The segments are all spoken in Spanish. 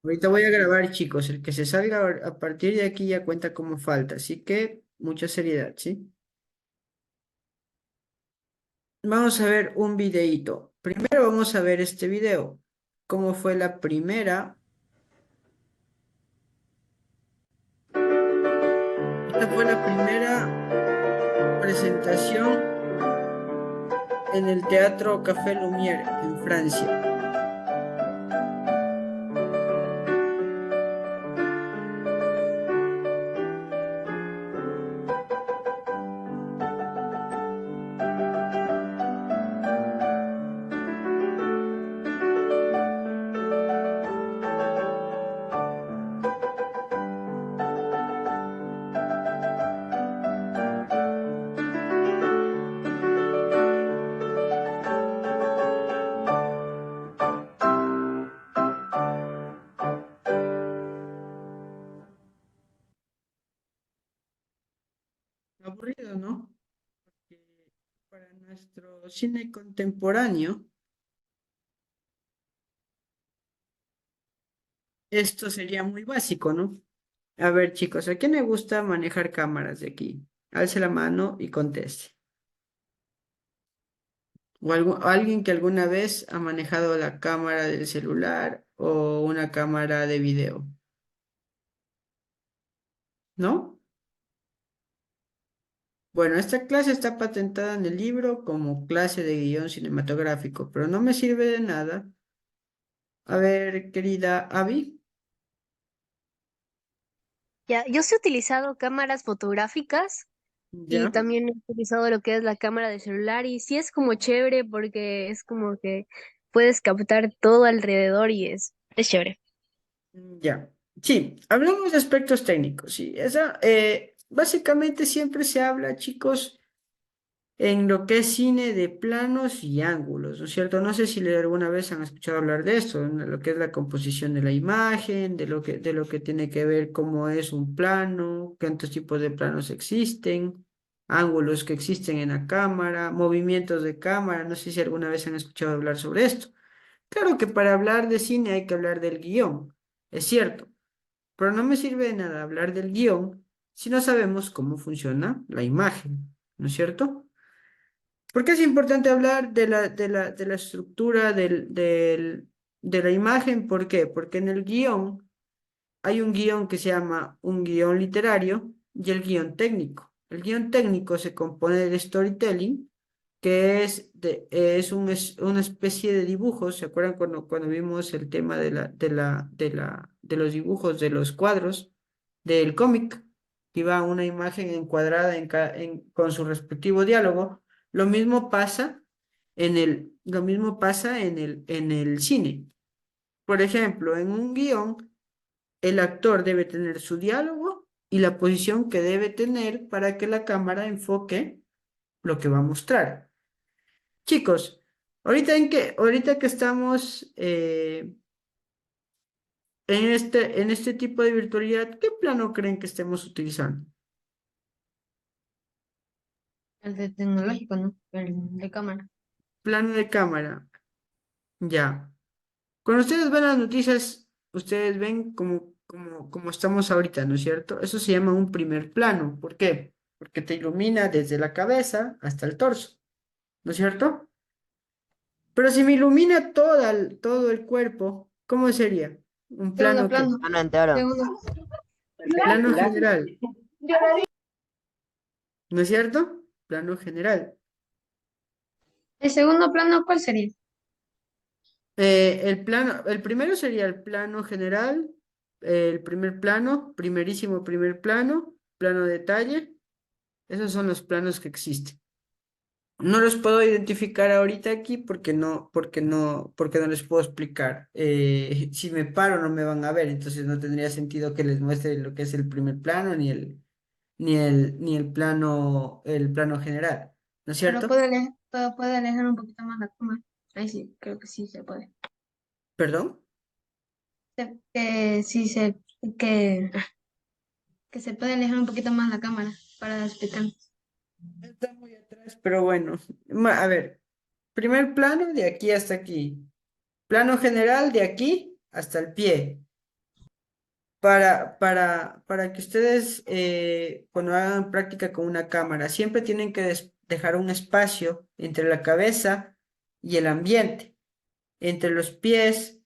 Ahorita voy a grabar, chicos. El que se salga a partir de aquí ya cuenta como falta. Así que mucha seriedad, ¿sí? Vamos a ver un videíto. Primero vamos a ver este video. Cómo fue la primera. Esta fue la primera presentación en el Teatro Café Lumière en Francia. Aburrido, ¿no? Porque para nuestro cine contemporáneo, esto sería muy básico, ¿no? A ver, chicos, ¿a quién le gusta manejar cámaras de aquí? Alce la mano y conteste. O alguien que alguna vez ha manejado la cámara del celular o una cámara de video, ¿no? Bueno, esta clase está patentada en el libro como clase de guión cinematográfico, pero no me sirve de nada. A ver, querida Abby, Ya, yo sí he utilizado cámaras fotográficas y ya, también he utilizado lo que es la cámara de celular y sí es como chévere porque es como que puedes captar todo alrededor y es chévere. ya. Sí, hablamos de aspectos técnicos, sí. Básicamente siempre se habla, chicos, en lo que es cine de planos y ángulos, ¿no es cierto? No sé si alguna vez han escuchado hablar de esto, en lo que es la composición de la imagen, de lo que tiene que ver cómo es un plano, cuántos tipos de planos existen, ángulos que existen en la cámara, movimientos de cámara, no sé si alguna vez han escuchado hablar sobre esto. Claro que para hablar de cine hay que hablar del guión, es cierto, pero no me sirve de nada hablar del guión si no sabemos cómo funciona la imagen, ¿no es cierto? ¿Por qué es importante hablar de la estructura de la imagen? ¿Por qué? Porque en el guión hay un guión que se llama un guión literario y el guión técnico. El guión técnico se compone del storytelling, que es una especie de dibujos. ¿Se acuerdan cuando vimos el tema de los dibujos, de los cuadros del cómic? Que iba una imagen encuadrada con su respectivo diálogo. Lo mismo pasa en el cine. Por ejemplo, en un guión el actor debe tener su diálogo y la posición que debe tener para que la cámara enfoque lo que va a mostrar. Chicos, ahorita que estamos en este tipo de virtualidad, ¿qué plano creen que estemos utilizando? El de tecnológico, ¿no? El de cámara. Plano de cámara, ya. Cuando ustedes ven las noticias, ustedes ven como estamos ahorita, ¿no es cierto? Eso se llama un primer plano. ¿Por qué? Porque te ilumina desde la cabeza hasta el torso, ¿no es cierto? Pero si me ilumina todo el cuerpo, ¿cómo sería? ¿Un Segundo plano qué? plano. Plano entero. Segundo. Plano general, ¿no es cierto? Plano general. ¿El segundo plano cuál sería? El primero sería el plano general, el primer plano, primerísimo primer plano, plano detalle. Esos son los planos que existen. No los puedo identificar ahorita aquí porque no les puedo explicar. Si me paro no me van a ver, entonces no tendría sentido que les muestre lo que es el primer plano ni el plano general, ¿no es Pero cierto? puede alejar un poquito más la cámara. Ahí sí, creo que sí se puede. ¿Perdón? Que sí que, que se puede alejar un poquito más la cámara para explicar. Está muy atrás, pero bueno. A ver, primer plano de aquí hasta aquí. Plano general de aquí hasta el pie. para que ustedes cuando hagan práctica con una cámara, siempre tienen que dejar un espacio entre la cabeza y el ambiente, entre los pies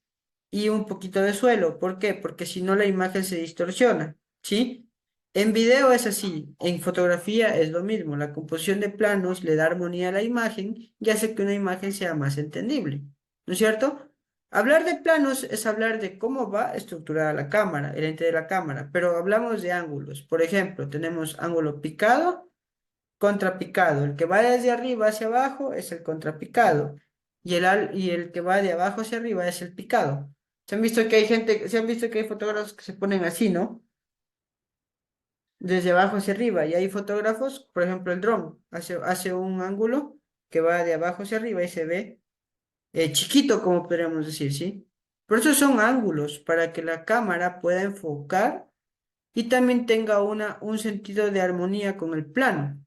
y un poquito de suelo. ¿Por qué? Porque si no la imagen se distorsiona, ¿sí? En video es así, en fotografía es lo mismo. La composición de planos le da armonía a la imagen y hace que una imagen sea más entendible, ¿no es cierto? Hablar de planos es hablar de cómo va estructurada la cámara, el ente de la cámara, pero hablamos de ángulos. Por ejemplo, tenemos ángulo picado, contrapicado. El que va desde arriba hacia abajo es el contrapicado y el que va de abajo hacia arriba es el picado. Se han visto que hay gente, se han visto que hay fotógrafos que se ponen así, ¿no? Desde abajo hacia arriba. Y hay fotógrafos, por ejemplo, el dron hace un ángulo que va de abajo hacia arriba y se ve chiquito, como podríamos decir, ¿sí? Por eso son ángulos, para que la cámara pueda enfocar y también tenga un sentido de armonía con el plano.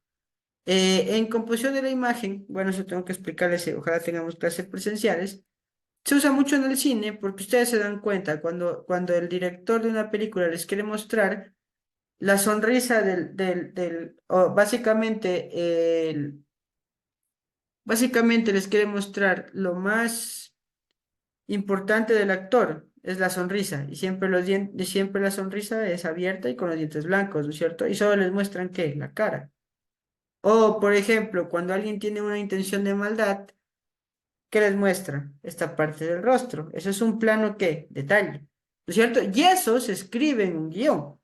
En composición de la imagen, bueno, eso tengo que explicarles, ojalá tengamos clases presenciales, se usa mucho en el cine porque ustedes se dan cuenta cuando el director de una película les quiere mostrar la sonrisa o básicamente les quiere mostrar lo más importante del actor, es la sonrisa, y siempre la sonrisa es abierta y con los dientes blancos, ¿no es cierto? Y solo les muestran ¿qué? La cara. O, por ejemplo, cuando alguien tiene una intención de maldad, ¿qué les muestra? Esta parte del rostro. Eso es un plano ¿qué? Detalle. ¿No es cierto? Y eso se escribe en un guión.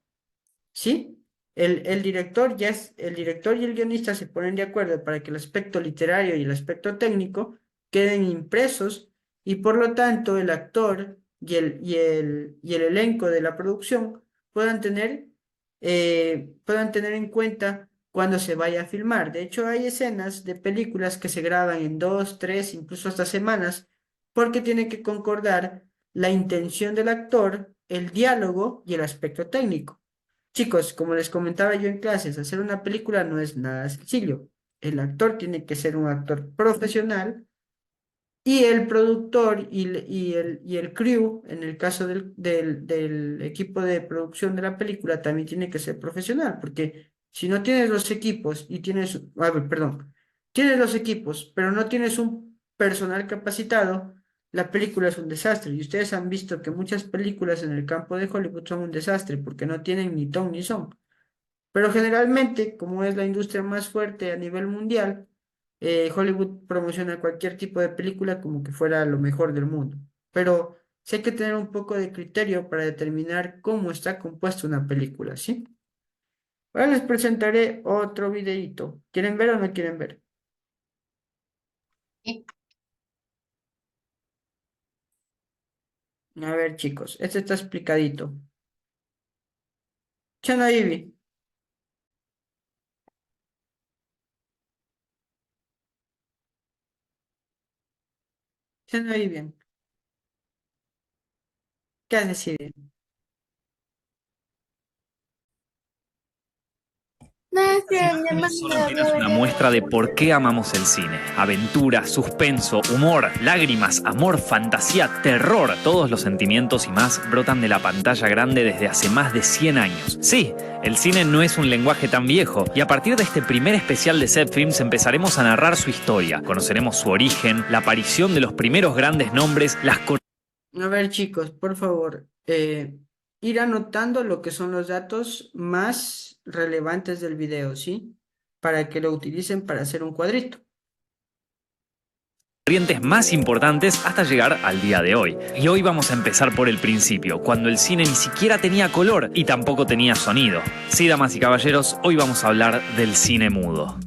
¿Sí? El director y el guionista se ponen de acuerdo para que el aspecto literario y el aspecto técnico queden impresos y por lo tanto el actor y el elenco de la producción puedan tener en cuenta cuando se vaya a filmar. De hecho, hay escenas de películas que se graban en 2, 3, incluso hasta semanas, porque tiene que concordar la intención del actor, el diálogo y el aspecto técnico. Chicos, como les comentaba yo en clases, hacer una película no es nada sencillo. El actor tiene que ser un actor profesional y el productor y el crew, en el caso del equipo de producción de la película, también tiene que ser profesional, porque si no tienes los equipos perdón, tienes los equipos, pero no tienes un personal capacitado, la película es un desastre. Y ustedes han visto que muchas películas en el campo de Hollywood son un desastre porque no tienen ni ton ni son. Pero generalmente, como es la industria más fuerte a nivel mundial, Hollywood promociona cualquier tipo de película como que fuera lo mejor del mundo. Pero sí hay que tener un poco de criterio para determinar cómo está compuesta una película, ¿sí? Ahora les presentaré otro videíto. ¿Quieren ver o no quieren ver? A ver, chicos, este está explicadito. Chana Ivy, Chana Ivy, ¿qué has decidido? No, es Las que mi imágenes hermano son me apenas había una venido. muestra de por qué amamos el cine. Aventura, suspenso, humor, lágrimas, amor, fantasía, terror. Todos los sentimientos y más brotan de la pantalla grande desde hace más de 100 años. Sí, el cine no es un lenguaje tan viejo y a partir de este primer especial de Set Films empezaremos a narrar su historia. Conoceremos su origen, la aparición de los primeros grandes nombres, las A ver, chicos, por favor, ir anotando lo que son los datos más relevantes del video, ¿sí? Para que lo utilicen para hacer un cuadrito. corrientes más importantes hasta llegar al día de hoy. Y hoy vamos a empezar por el principio, cuando el cine ni siquiera tenía color y tampoco tenía sonido. Sí, damas y caballeros, hoy vamos a hablar del cine mudo.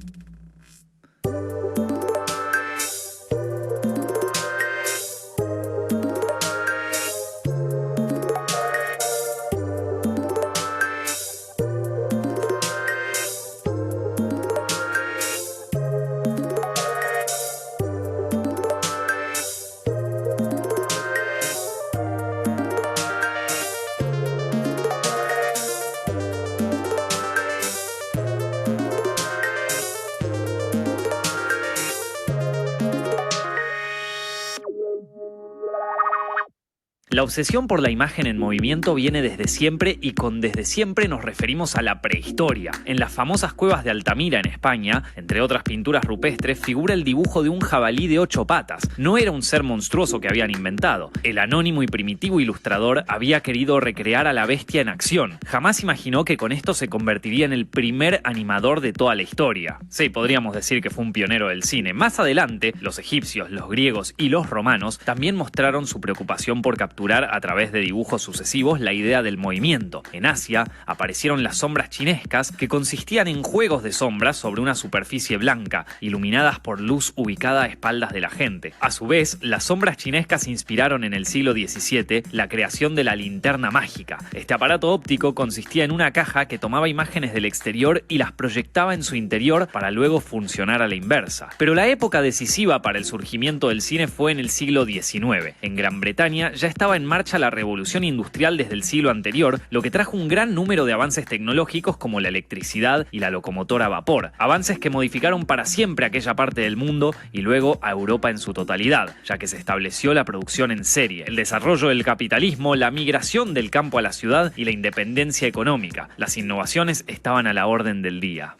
obsesión por la imagen en movimiento viene desde siempre, y con desde siempre nos referimos a la prehistoria. En las famosas cuevas de Altamira, en España, entre otras pinturas rupestres, figura el dibujo de un jabalí de 8 patas. No era un ser monstruoso que habían inventado. El anónimo y primitivo ilustrador había querido recrear a la bestia en acción. Jamás imaginó que con esto se convertiría en el primer animador de toda la historia. Sí, podríamos decir que fue un pionero del cine. Más adelante, los egipcios, los griegos y los romanos también mostraron su preocupación por capturar a través de dibujos sucesivos la idea del movimiento. En Asia aparecieron las sombras chinescas, que consistían en juegos de sombras sobre una superficie blanca, iluminadas por luz ubicada a espaldas de la gente. A su vez, las sombras chinescas inspiraron en el siglo XVII la creación de la linterna mágica. Este aparato óptico consistía en una caja que tomaba imágenes del exterior y las proyectaba en su interior para luego funcionar a la inversa. Pero la época decisiva para el surgimiento del cine fue en el siglo XIX. En Gran Bretaña ya estaba en marcha la revolución industrial desde el siglo anterior, lo que trajo un gran número de avances tecnológicos como la electricidad y la locomotora a vapor. Avances que modificaron para siempre aquella parte del mundo y luego a Europa en su totalidad, ya que se estableció la producción en serie, el desarrollo del capitalismo, la migración del campo a la ciudad y la independencia económica. Las innovaciones estaban a la orden del día.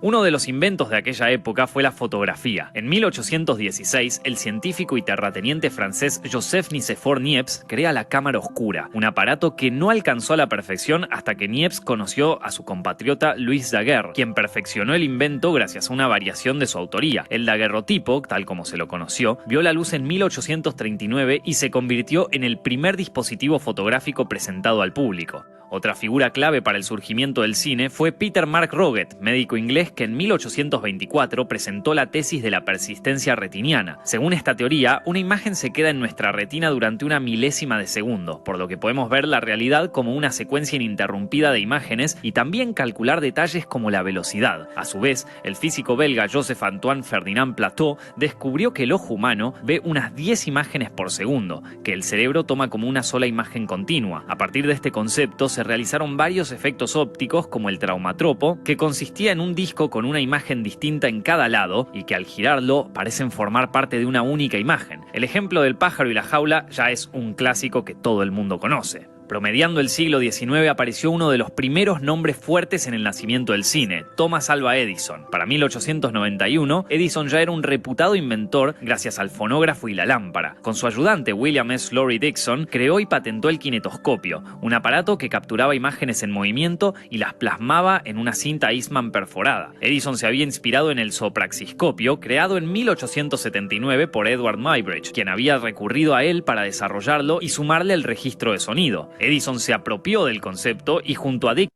Uno de los inventos de aquella época fue la fotografía. En 1816, el científico y terrateniente francés Joseph Nicéphore Niepce crea la cámara oscura, un aparato que no alcanzó a la perfección hasta que Niepce conoció a su compatriota Louis Daguerre, quien perfeccionó el invento gracias a una variación de su autoría. El daguerrotipo, tal como se lo conoció, vio la luz en 1839 y se convirtió en el primer dispositivo fotográfico presentado al público. Otra figura clave para el surgimiento del cine fue Peter Mark Roget, médico inglés que en 1824 presentó la tesis de la persistencia retiniana. Según esta teoría, una imagen se queda en nuestra retina durante una milésima de segundo, por lo que podemos ver la realidad como una secuencia ininterrumpida de imágenes y también calcular detalles como la velocidad. A su vez, el físico belga Joseph Antoine Ferdinand Plateau descubrió que el ojo humano ve unas 10 imágenes por segundo, que el cerebro toma como una sola imagen continua. A partir de este concepto se realizaron varios efectos ópticos como el traumatropo, que consistía en un disco con una imagen distinta en cada lado y que al girarlo parecen formar parte de una única imagen. El ejemplo del pájaro y la jaula ya es un clásico que todo el mundo conoce. Promediando el siglo XIX apareció uno de los primeros nombres fuertes en el nacimiento del cine, Thomas Alva Edison. Para 1891, Edison ya era un reputado inventor gracias al fonógrafo y la lámpara. Con su ayudante William S. Lorry Dixon, creó y patentó el kinetoscopio, un aparato que capturaba imágenes en movimiento y las plasmaba en una cinta Eastman perforada. Edison se había inspirado en el sopraxiscopio, creado en 1879 por Edward Muybridge, quien había recurrido a él para desarrollarlo y sumarle el registro de sonido. Edison se apropió del concepto y junto a Dick...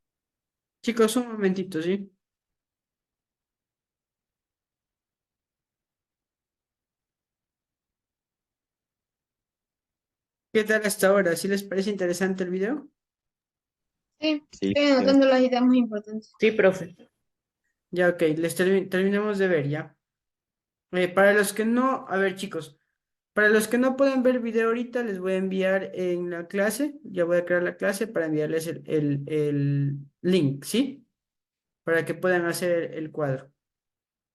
Chicos, un momentito, ¿sí? ¿Qué tal hasta ahora? ¿Sí les parece interesante el video? Sí, Sí, estoy anotando las ideas más importantes. Sí, profe. Ya, ok, terminamos de ver ya. Para los que no, a ver, chicos, para los que no pueden ver el video ahorita, les voy a enviar en la clase, ya voy a crear la clase para enviarles el link, ¿sí? Para que puedan hacer el cuadro.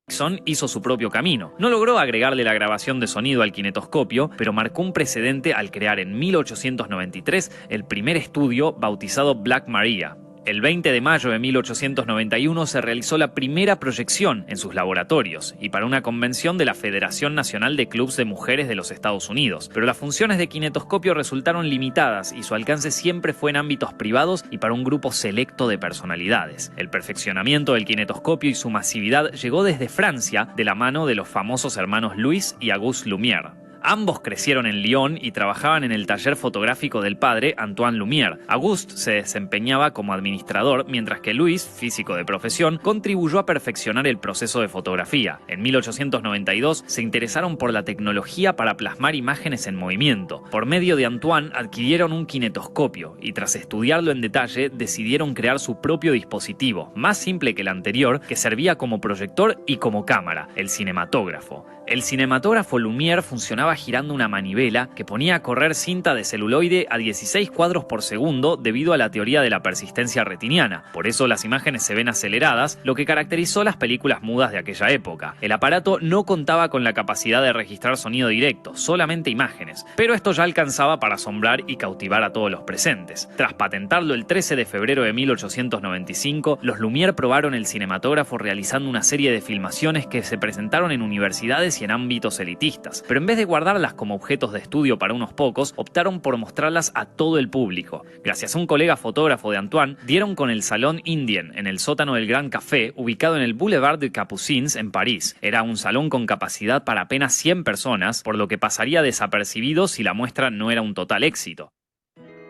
Nixon hizo su propio camino. No logró agregarle la grabación de sonido al kinetoscopio, pero marcó un precedente al crear en 1893 el primer estudio bautizado Black Maria. El 20 de mayo de 1891 se realizó la primera proyección en sus laboratorios y para una convención de la Federación Nacional de Clubs de Mujeres de los Estados Unidos. Pero las funciones de kinetoscopio resultaron limitadas y su alcance siempre fue en ámbitos privados y para un grupo selecto de personalidades. El perfeccionamiento del kinetoscopio y su masividad llegó desde Francia de la mano de los famosos hermanos Louis y Auguste Lumière. Ambos crecieron en Lyon y trabajaban en el taller fotográfico del padre, Antoine Lumière. Auguste se desempeñaba como administrador, mientras que Louis, físico de profesión, contribuyó a perfeccionar el proceso de fotografía. En 1892 se interesaron por la tecnología para plasmar imágenes en movimiento. Por medio de Antoine adquirieron un kinetoscopio y tras estudiarlo en detalle decidieron crear su propio dispositivo, más simple que el anterior, que servía como proyector y como cámara, el cinematógrafo. El cinematógrafo Lumière funcionaba girando una manivela que ponía a correr cinta de celuloide a 16 cuadros por segundo debido a la teoría de la persistencia retiniana. Por eso las imágenes se ven aceleradas, lo que caracterizó las películas mudas de aquella época. El aparato no contaba con la capacidad de registrar sonido directo, solamente imágenes, pero esto ya alcanzaba para asombrar y cautivar a todos los presentes. Tras patentarlo el 13 de febrero de 1895, los Lumière probaron el cinematógrafo realizando una serie de filmaciones que se presentaron en universidades y en ámbitos elitistas, pero en vez de guardarlas como objetos de estudio para unos pocos, optaron por mostrarlas a todo el público. Gracias a un colega fotógrafo de Antoine, dieron con el Salón Indien en el sótano del Gran Café, ubicado en el Boulevard de Capucines en París. Era un salón con capacidad para apenas 100 personas, por lo que pasaría desapercibido si la muestra no era un total éxito.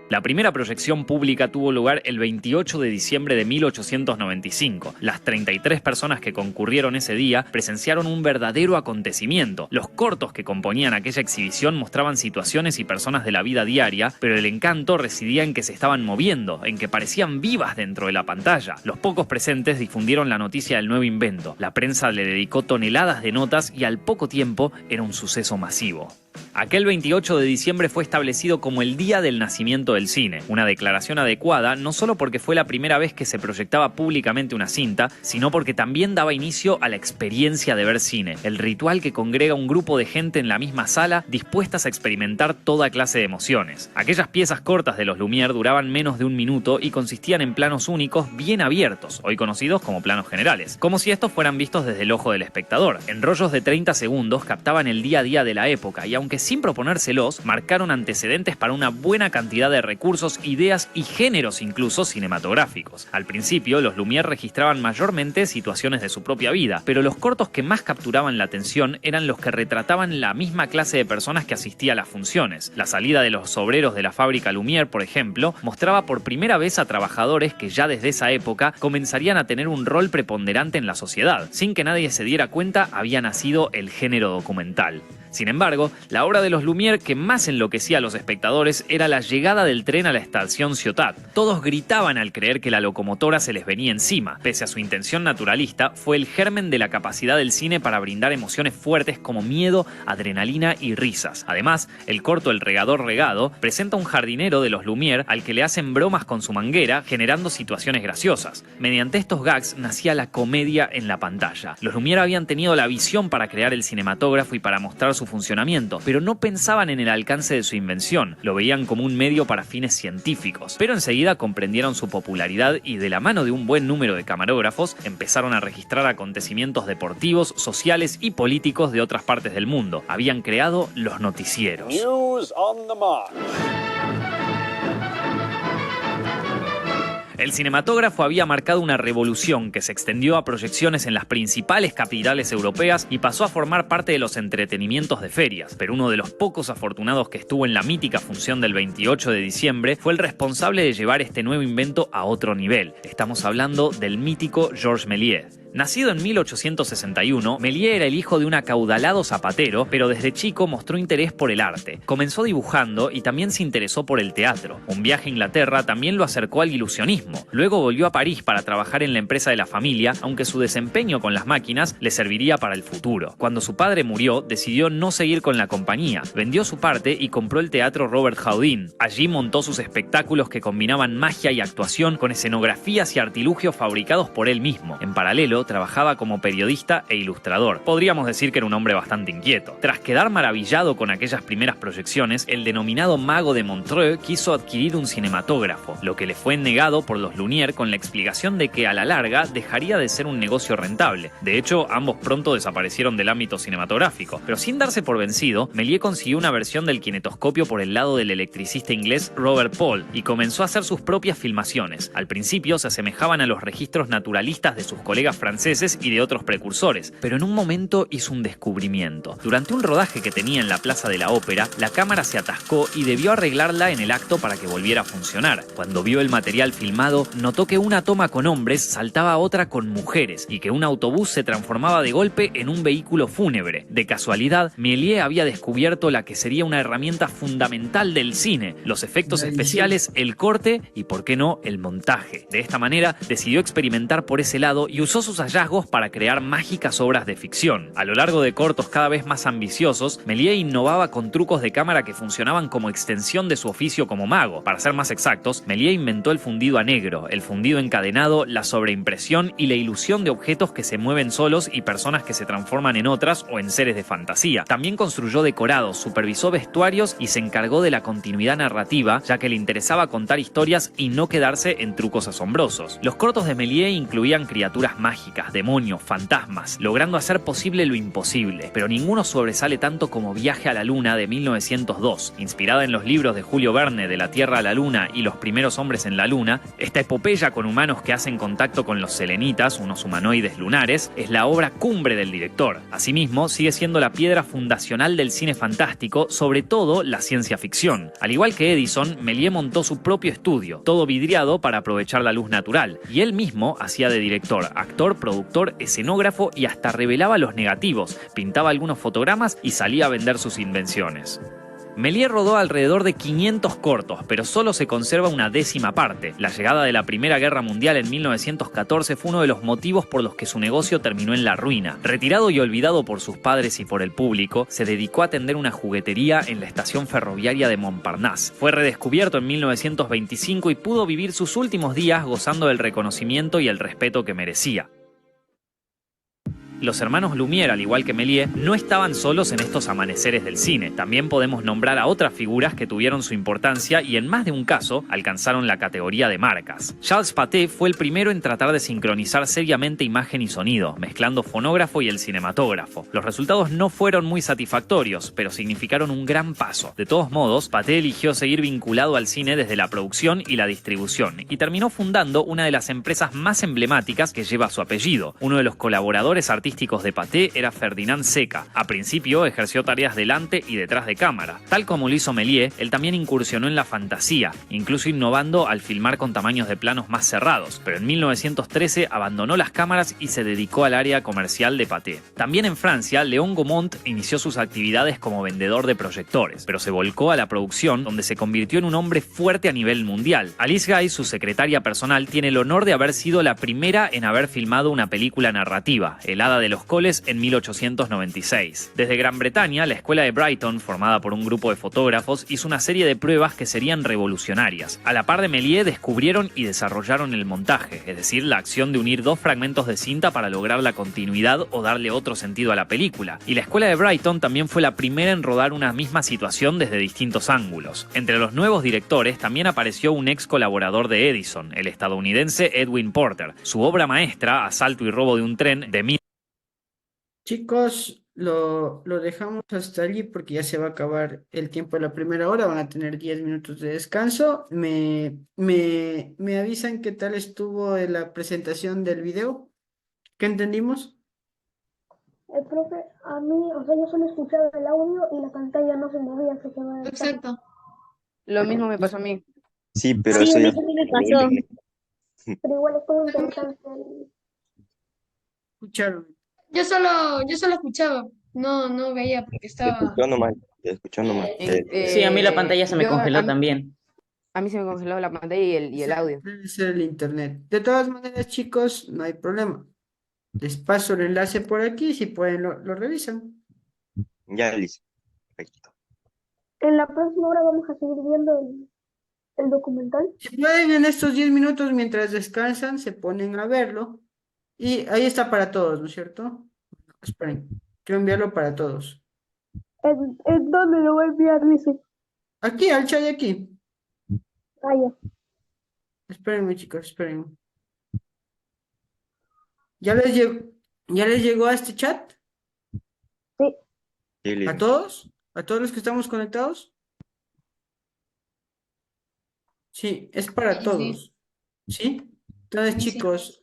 La primera proyección pública tuvo lugar el 28 de diciembre de 1895. Las 33 personas que concurrieron ese día presenciaron un verdadero acontecimiento. Los cortos que componían aquella exhibición mostraban situaciones y personas de la vida diaria, pero el encanto residía en que se estaban moviendo, en que parecían vivas dentro de la pantalla. Los pocos presentes difundieron la noticia del nuevo invento. La prensa le dedicó toneladas de notas y al poco tiempo era un suceso masivo. Aquel 28 de diciembre fue establecido como el Día del Nacimiento del Cine, una declaración adecuada no solo porque fue la primera vez que se proyectaba públicamente una cinta, sino porque también daba inicio a la experiencia de ver cine, el ritual que congrega un grupo de gente en la misma sala dispuestas a experimentar toda clase de emociones. Aquellas piezas cortas de los Lumière duraban menos de un minuto y consistían en planos únicos bien abiertos, hoy conocidos como planos generales, como si estos fueran vistos desde el ojo del espectador. En rollos de 30 segundos captaban el día a día de la época y aunque sin proponérselos, marcaron antecedentes para una buena cantidad de recursos, ideas y géneros incluso cinematográficos. Al principio, los Lumière registraban mayormente situaciones de su propia vida, pero los cortos que más capturaban la atención eran los que retrataban la misma clase de personas que asistía a las funciones. La salida de los obreros de la fábrica Lumière, por ejemplo, mostraba por primera vez a trabajadores que ya desde esa época comenzarían a tener un rol preponderante en la sociedad. Sin que nadie se diera cuenta, había nacido el género documental. Sin embargo, la obra de los Lumière que más enloquecía a los espectadores era la llegada del tren a la estación Ciotat. Todos gritaban al creer que la locomotora se les venía encima. Pese a su intención naturalista, fue el germen de la capacidad del cine para brindar emociones fuertes como miedo, adrenalina y risas. Además, el corto El regador regado presenta un jardinero de los Lumière al que le hacen bromas con su manguera, generando situaciones graciosas. Mediante estos gags nacía la comedia en la pantalla. Los Lumière habían tenido la visión para crear el cinematógrafo y para mostrar su funcionamiento, pero no pensaban en el alcance de su invención, lo veían como un medio para fines científicos. Pero enseguida comprendieron su popularidad y de la mano de un buen número de camarógrafos empezaron a registrar acontecimientos deportivos, sociales y políticos de otras partes del mundo. Habían creado los noticieros. News on the march. El cinematógrafo había marcado una revolución que se extendió a proyecciones en las principales capitales europeas y pasó a formar parte de los entretenimientos de ferias, pero uno de los pocos afortunados que estuvo en la mítica función del 28 de diciembre fue el responsable de llevar este nuevo invento a otro nivel. Estamos hablando del mítico Georges Méliès. Nacido en 1861, Méliès era el hijo de un acaudalado zapatero, pero desde chico mostró interés por el arte. Comenzó dibujando y también se interesó por el teatro. Un viaje a Inglaterra también lo acercó al ilusionismo. Luego volvió a París para trabajar en la empresa de la familia, aunque su desempeño con las máquinas le serviría para el futuro. Cuando su padre murió, decidió no seguir con la compañía. Vendió su parte y compró el teatro Robert Houdin. Allí montó sus espectáculos que combinaban magia y actuación con escenografías y artilugios fabricados por él mismo. En paralelo, trabajaba como periodista e ilustrador. Podríamos decir que era un hombre bastante inquieto. Tras quedar maravillado con aquellas primeras proyecciones, el denominado mago de Montreux quiso adquirir un cinematógrafo, lo que le fue negado por los Lumière con la explicación de que a la larga dejaría de ser un negocio rentable. De hecho, ambos pronto desaparecieron del ámbito cinematográfico. Pero sin darse por vencido, Méliès consiguió una versión del kinetoscopio por el lado del electricista inglés Robert Paul y comenzó a hacer sus propias filmaciones. Al principio se asemejaban a los registros naturalistas de sus colegas franceses y de otros precursores, pero en un momento hizo un descubrimiento. Durante un rodaje que tenía en la Plaza de la Ópera, la cámara se atascó y debió arreglarla en el acto para que volviera a funcionar. Cuando vio el material filmado, notó que una toma con hombres saltaba a otra con mujeres y que un autobús se transformaba de golpe en un vehículo fúnebre. De casualidad, Méliès había descubierto la que sería una herramienta fundamental del cine: los efectos especiales, el corte y, por qué no, el montaje. De esta manera, decidió experimentar por ese lado y usó sus hallazgos para crear mágicas obras de ficción. A lo largo de cortos cada vez más ambiciosos, Méliès innovaba con trucos de cámara que funcionaban como extensión de su oficio como mago. Para ser más exactos, Méliès inventó el fundido a negro, el fundido encadenado, la sobreimpresión y la ilusión de objetos que se mueven solos y personas que se transforman en otras o en seres de fantasía. También construyó decorados, supervisó vestuarios y se encargó de la continuidad narrativa, ya que le interesaba contar historias y no quedarse en trucos asombrosos. Los cortos de Méliès incluían criaturas mágicas, demonios, fantasmas, logrando hacer posible lo imposible, pero ninguno sobresale tanto como Viaje a la Luna de 1902. Inspirada en los libros de Julio Verne de La Tierra a la Luna y Los primeros hombres en la Luna, esta epopeya con humanos que hacen contacto con los selenitas, unos humanoides lunares, es la obra cumbre del director. Asimismo, sigue siendo la piedra fundacional del cine fantástico, sobre todo la ciencia ficción. Al igual que Edison, Méliès montó su propio estudio, todo vidriado para aprovechar la luz natural, y él mismo hacía de director, actor, productor, escenógrafo y hasta revelaba los negativos, pintaba algunos fotogramas y salía a vender sus invenciones. Méliès rodó alrededor de 500 cortos, pero solo se conserva una décima parte. La llegada de la Primera Guerra Mundial en 1914 fue uno de los motivos por los que su negocio terminó en la ruina. Retirado y olvidado por sus padres y por el público, se dedicó a atender una juguetería en la estación ferroviaria de Montparnasse. Fue redescubierto en 1925 y pudo vivir sus últimos días gozando del reconocimiento y el respeto que merecía. Los hermanos Lumière, al igual que Méliès, no estaban solos en estos amaneceres del cine. También podemos nombrar a otras figuras que tuvieron su importancia y en más de un caso alcanzaron la categoría de marcas. Charles Pathé fue el primero en tratar de sincronizar seriamente imagen y sonido, mezclando fonógrafo y el cinematógrafo. Los resultados no fueron muy satisfactorios, pero significaron un gran paso. De todos modos, Pathé eligió seguir vinculado al cine desde la producción y la distribución, y terminó fundando una de las empresas más emblemáticas que lleva su apellido. Uno de los colaboradores artísticos de Pathé era Ferdinand Seca. A principio ejerció tareas delante y detrás de cámara. Tal como lo hizo Méliès, él también incursionó en la fantasía, incluso innovando al filmar con tamaños de planos más cerrados, pero en 1913 abandonó las cámaras y se dedicó al área comercial de Pathé. También en Francia, Léon Gaumont inició sus actividades como vendedor de proyectores, pero se volcó a la producción, donde se convirtió en un hombre fuerte a nivel mundial. Alice Guy, su secretaria personal, tiene el honor de haber sido la primera en haber filmado una película narrativa, El Hada de los Coles, en 1896. Desde Gran Bretaña, la escuela de Brighton, formada por un grupo de fotógrafos, hizo una serie de pruebas que serían revolucionarias. A la par de Méliès, descubrieron y desarrollaron el montaje, es decir, la acción de unir dos fragmentos de cinta para lograr la continuidad o darle otro sentido a la película. Y la escuela de Brighton también fue la primera en rodar una misma situación desde distintos ángulos. Entre los nuevos directores también apareció un ex colaborador de Edison, el estadounidense Edwin Porter. Su obra maestra, Asalto y robo de un tren, de Chicos, lo dejamos hasta allí porque ya se va a acabar el tiempo de la primera hora. Van a tener 10 minutos de descanso. Me avisan qué tal estuvo la presentación del video. ¿Qué entendimos? Profe, a mí, o sea, yo solo escuchaba el audio y la pantalla no se movía, se quedaba estática. Exacto. Lo mismo me pasó a mí. Sí, pero Sí, eso a mí ya también me pasó. Pero igual estuvo interesante. ¿Escucharon? Yo solo escuchaba, no veía porque estaba. escuchó nomás. Sí, a mí la pantalla se me yo- congeló a mí- también. A mí se me congeló la pantalla y el audio. Debe ser el internet. De todas maneras, chicos, no hay problema. Les paso el enlace por aquí, si pueden lo revisan. Ya, listo. Perfecto. En la próxima hora vamos a seguir viendo el documental. Si pueden en estos 10 minutos mientras descansan, se ponen a verlo. Y ahí está para todos, ¿no es cierto? Esperen, quiero enviarlo para todos. ¿En dónde lo voy a enviar, dice? Aquí, al chat de aquí. Ah, ya. Espérenme, chicos, espérenme. ¿Ya les llegó a este chat? Sí. Sí, ¿A listo. todos? ¿A todos los que estamos conectados? Sí, es para Sí, sí. todos. ¿Sí? Entonces, Sí, sí. chicos,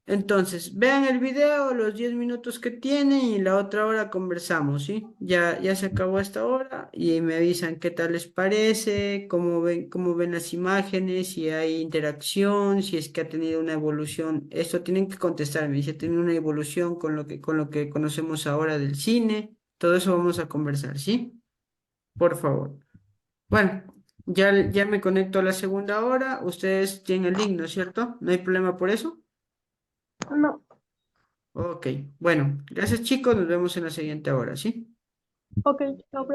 entonces, vean el video, los 10 minutos que tiene y la otra hora conversamos, ¿sí? Ya se acabó esta hora y me avisan qué tal les parece, cómo ven las imágenes, si hay interacción, si es que ha tenido una evolución. Esto tienen que contestarme, si ha tenido una evolución con lo que conocemos ahora del cine. Todo eso vamos a conversar, ¿sí? Por favor. Bueno, ya me conecto a la segunda hora. Ustedes tienen el link, ¿no es cierto? ¿No hay problema por eso? No. Ok, bueno, gracias chicos, nos vemos en la siguiente hora, ¿sí? Ok, chao, profe.